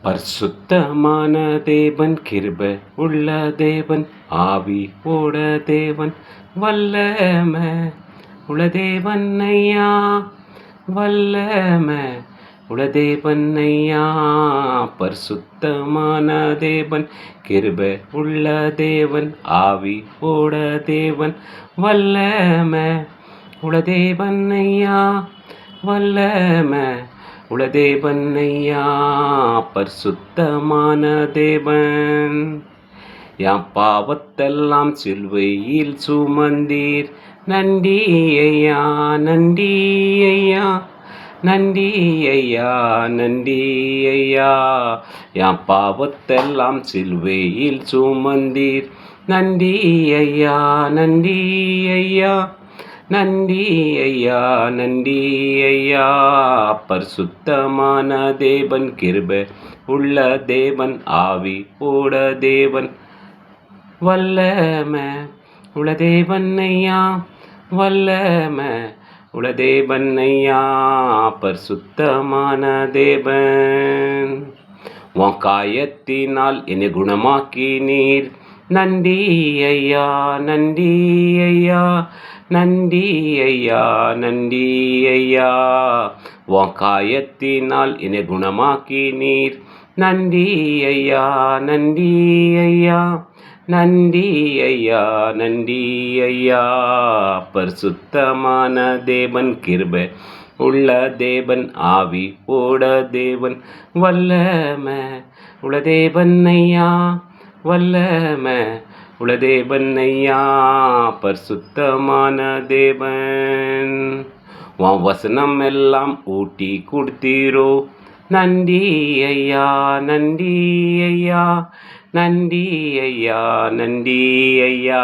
பரிசுத்தமான தேவன், கிருபை உள்ள தேவன், ஆவி ஓட தேவன், வல்லமை உள்ள தேவன் ஐயா, வல்லமை உள்ள தேவன் ஐயா. பரிசுத்தமான தேவன், கிருபை உள்ள தேவன், ஆவி ஓட தேவன், வல்லமை உள்ள தேவன் ஐயா, வல்லமை உள்ள தேவன் ஐயா. பரிசுத்தமான தேவன், என் பாவத்தெல்லாம் சிலுவையில் சுமந்தீர், நன்றி ஐயா, நன்றி ஐயா, நன்றி ஐயா, நன்றி ஐயா. என் பாவத்தெல்லாம் சிலுவையில் சுமந்தீர், நன்றி ஐயா, நன்றி ஐயா, நன்றி ஐயா, நன்றி ஐயா. பரிசுத்தமான தேவன், கிருபை உள்ள தேவன், ஆவி ஓட தேவன், வல்லமை உள்ள தேவன் ஐயா, வல்லமை உள்ள தேவன் ஐயா. பரிசுத்தமான தேவன், உன் காயத்தினால் என்னை குணமாக்கினீர், நன்றி ஐயா, நன்றி ஐயா, நன்றி ஐயா, நன்றி ஐயா. உன் காயத்தினால் என்னை குணமாக்கினீர், நன்றி ஐயா, நன்றி ஐயா, நன்றி ஐயா, நன்றி ஐயா. பரிசுத்தமான தேவன், கிருபை உள்ள தேவன், ஆவி ஓட தேவன், வல்லமை உள்ள தேவன் ஐயா, வல்லமை உள்ள தேவன் ஐயா. பரிசுத்தமான தேவன், உன் வசனம் எல்லாம் ஊட்டி கொடுத்தீரோ, நன்றி ஐயா, நன்றி ஐயா, நன்றி ஐயா, நன்றி ஐயா.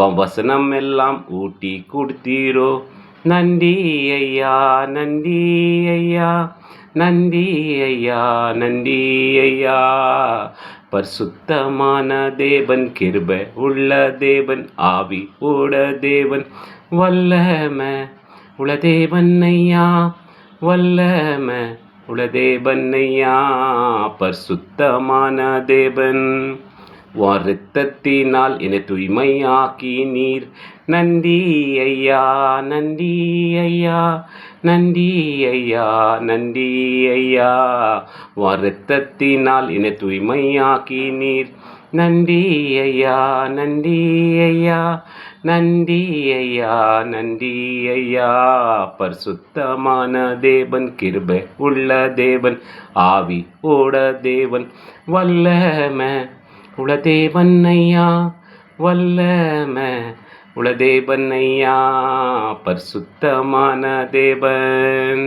உன் வசனம் எல்லாம் ஊட்டி கொடுத்தீரோ, நன்றி ஐயா, நன்றி ஐயா, நன்றி ஐயா, நன்றி ஐயா. பரிசுத்தமான தேவன், கிருபை உள்ள தேவன், ஆவி ஓட தேவன், வல்லமை உள்ள தேவன் ஐயா, வல்லமை உள்ள தேவன் ஐயா. பரிசுத்தமான தேவன், உன் இரத்தத்தினால் என்னை தூய்மையாக்கி நீர், நன்றி ஐயா, நன்றி ஐயா, நன்றி ஐயா, நன்றி ஐயா. உன் இரத்தத்தினால் என்னை தூய்மையாக்கி நீர், நன்றி ஐயா, நன்றி ஐயா, நன்றி ஐயா, நன்றி ஐயா. பரிசுத்தமான தேவன், கிருபை உள்ள தேவன், ஆவி ஓட தேவன், வல்லமை உள்ள தேவன் ஐயா, வல்லமை உள்ள தேவன் ஐயா. பரிசுத்தமான தேவன்.